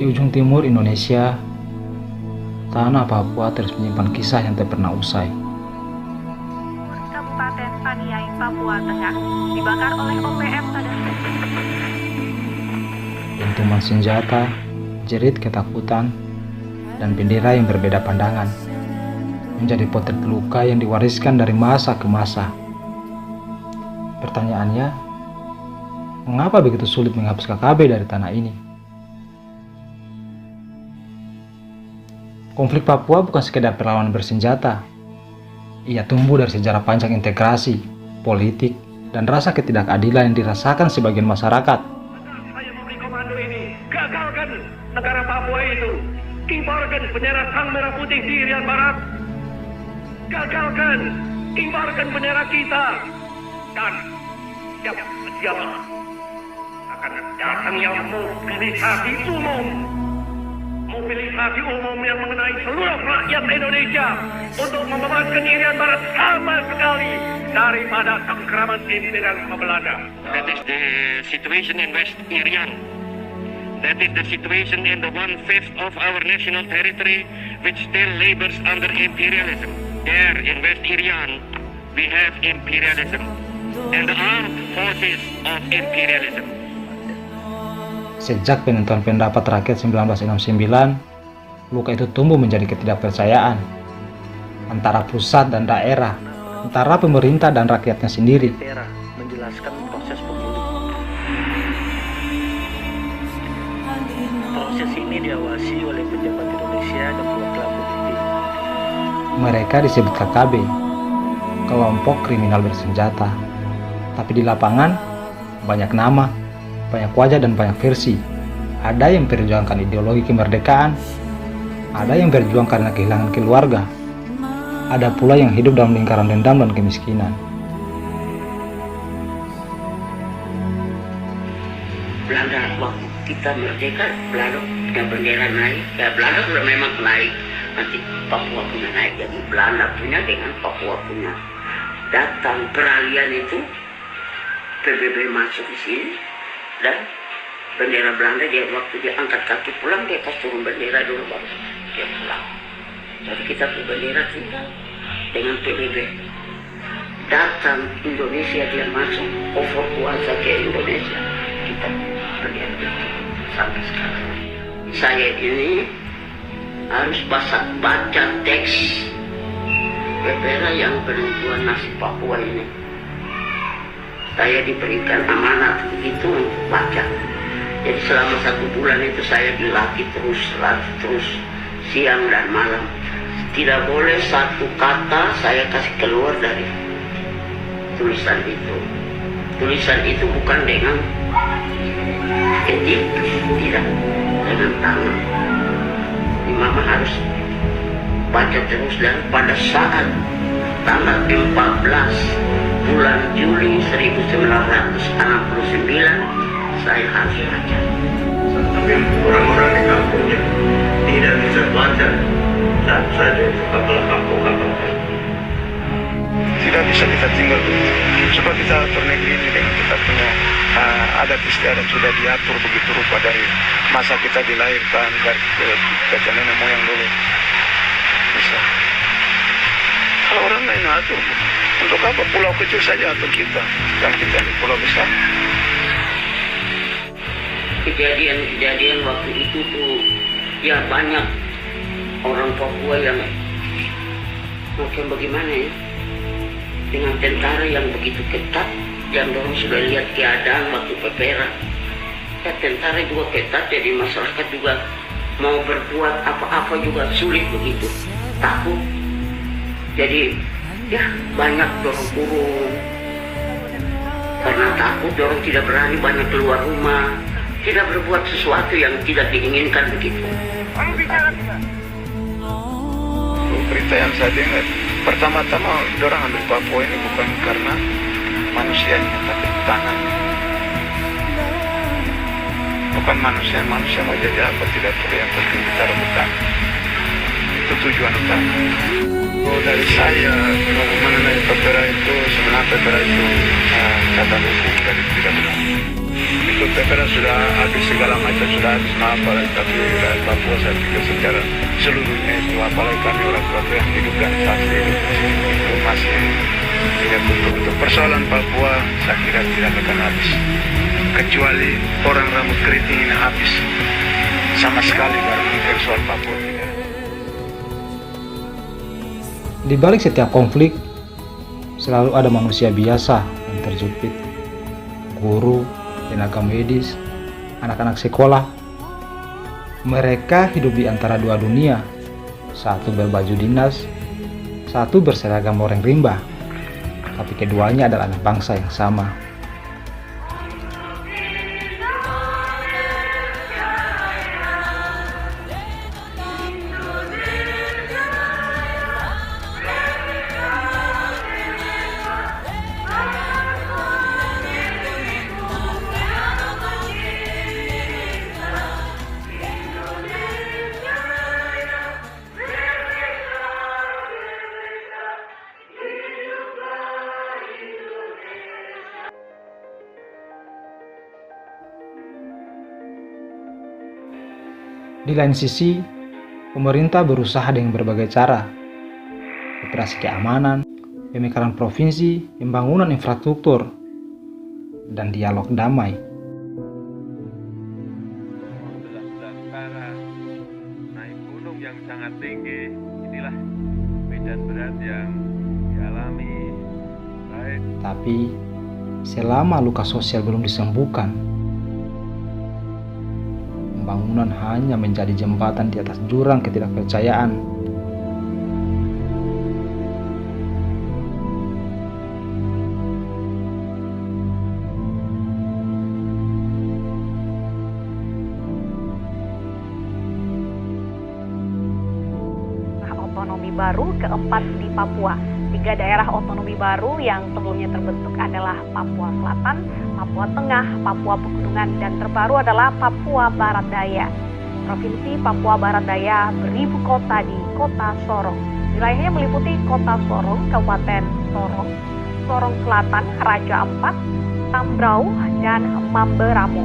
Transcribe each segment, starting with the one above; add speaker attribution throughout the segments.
Speaker 1: Di ujung timur Indonesia, tanah Papua terus menyimpan kisah yang tak pernah usai.
Speaker 2: Kabupaten Paniai, Papua Tengah dibakar oleh OPM pada
Speaker 1: Dentuman senjata, jerit ketakutan, dan bendera yang berbeda pandangan menjadi potret luka yang diwariskan dari masa ke masa. Pertanyaannya, mengapa begitu sulit menghapus KKB dari tanah ini? Konflik Papua bukan sekedar perlawanan bersenjata. Ia tumbuh dari sejarah panjang integrasi, politik, dan rasa ketidakadilan yang dirasakan sebagian masyarakat.
Speaker 3: Saya memberi komando ini, gagalkan negara Papua itu, kibarkan bendera Sang Merah Putih di Irian Barat, gagalkan, kibarkan bendera kita, dan siapa akan datang yang mobilisasi umum yang mengenai seluruh rakyat Indonesia untuk membebaskan Irian Barat sama sekali daripada cengkraman imperialisme Belanda.
Speaker 4: That is the situation in West Irian. That is the situation in the 1/5 of our national territory which still labors under imperialism. There in West Irian, we have imperialism and the armed forces of imperialism.
Speaker 1: Sejak penentuan pendapat rakyat 1969, luka itu tumbuh menjadi ketidakpercayaan antara pusat dan daerah, antara pemerintah dan rakyatnya sendiri.
Speaker 5: Menjelaskan proses pemilu. Proses ini diawasi oleh pejabat Indonesia dan perwakilan politik.
Speaker 1: Mereka disebut KKB, kelompok kriminal bersenjata. Tapi di lapangan, banyak nama, banyak wajah dan banyak versi. Ada yang memperjuangkan ideologi kemerdekaan, ada yang berjuang karena kehilangan keluarga, ada pula yang hidup dalam lingkaran dendam dan kemiskinan.
Speaker 6: Belanda waktu kita merdeka, Belanda punya bendera naik, Belanda sudah memang naik, nanti Papua punya naik, jadi Belanda punya dengan Papua punya. Datang peralihan itu, PBB masuk di sini, dan bendera Belanda dia waktu dia angkat kaki pulang, dia kasih turun bendera dulu baru dia pulang. Jadi kita punya bendera tinggal dengan PBB. Datang Indonesia dia masuk, over kuasa ke Indonesia, kita bendera itu sampai sekarang. Saya ini harus baca teks bendera yang penentuan nasib Papua ini. Saya diberikan amanat begitu untuk baca. Jadi selama 1 bulan itu saya dilatih terus siang dan malam. Tidak boleh satu kata saya kasih keluar dari tulisan itu. Tulisan itu bukan dengan ketik, tidak, dengan tangan. Mama harus baca terus, dan pada saat tanggal 14 bulan Juli 1969 saya harus baca.
Speaker 3: Tapi orang-orang di kampungnya tidak bisa baca, dan saja kapal
Speaker 7: tidak bisa kita tinggal sebab kita atur negeri ini dengan kita punya adat istiadat sudah diatur begitu rupa dari masa kita dilahirkan dari ke nenek moyang dulu. Bisa. Kalau orang lain atur, untuk apa pulau kecil saja atur kita? Sekarang kita di pulau besar.
Speaker 6: Kejadian waktu itu tuh ya banyak orang Papua yang macam bagaimana ya, dengan tentara yang begitu ketat, yang dorong sudah lihat keadaan waktu pepera ya, tentara juga ketat, jadi masyarakat juga mau berbuat apa-apa juga sulit begitu, takut, jadi ya banyak dorong kurung karena takut, dorong tidak berani banyak keluar rumah, tidak berbuat sesuatu yang tidak diinginkan begitu.
Speaker 7: Berita yang saya dengar, pertama-tama orang ambil Papua ini bukan karena manusianya, tapi tanahnya. Bukan manusia mau jadi apa tidak perlu, yang penting kita rebutan. Itu tujuan utama. Kalau dari saya mengenai pepera itu, sebenarnya pepera itu kata hukum dari tidak benar. Itu PPR sudah habis segala macam, sudah habis apalagi tapi rakyat Papua saya pikir secara seluruhnya itu apalagi kami orang Papua yang hidup dan saksi itu masih tidak betul-betul persoalan Papua saya kira tidak akan habis kecuali orang rambut keriting ini habis sama sekali baru mungkin soal Papua tidak.
Speaker 1: Di balik setiap konflik selalu ada manusia biasa yang terjepit, guru, tenaga medis, anak-anak sekolah. Mereka hidup di antara dua dunia, satu berbaju dinas, satu berseragam oranye rimba, tapi keduanya adalah anak bangsa yang sama. Di lain sisi, pemerintah berusaha dengan berbagai cara, operasi keamanan, pemekaran provinsi, pembangunan infrastruktur, dan dialog damai.
Speaker 8: Naik gunung yang sangat tinggi, inilah medan berat yang dialami. Baik.
Speaker 1: Tapi, selama luka sosial belum disembuhkan, pembangunan hanya menjadi jembatan di atas jurang ketidakpercayaan.
Speaker 2: Otonomi baru keempat di Papua. 3 daerah otonomi baru yang sebelumnya terbentuk adalah Papua Selatan, Papua Tengah, Papua Pegunungan, dan terbaru adalah Papua Barat Daya. Provinsi Papua Barat Daya beribu kota di Kota Sorong. Wilayahnya meliputi Kota Sorong, Kabupaten Sorong, Sorong Selatan, Raja Ampat, Tambrau, dan Mamberamo.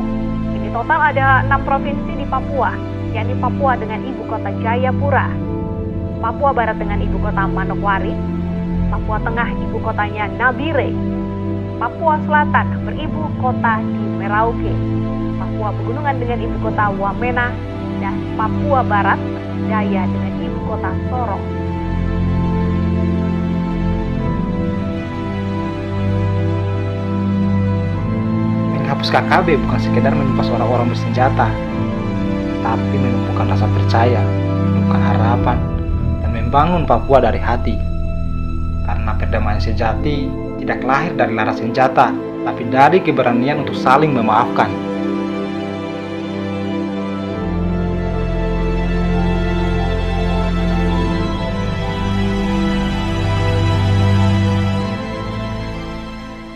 Speaker 2: Ini total ada 6 provinsi di Papua, yakni Papua dengan ibu kota Jayapura, Papua Barat dengan ibu kota Manokwari, Papua Tengah ibu kotanya Nabire, Papua Selatan beribu kota di Merauke, Papua Pegunungan dengan ibu kota Wamena, dan Papua Barat Daya dengan ibu kota Sorong.
Speaker 1: Menghapus KKB bukan sekedar menumpas orang-orang bersenjata, tapi menumbuhkan rasa percaya, menumbuhkan harapan, dan membangun Papua dari hati. Karena perdamaian sejati tidak lahir dari laras senjata, tapi dari keberanian untuk saling memaafkan.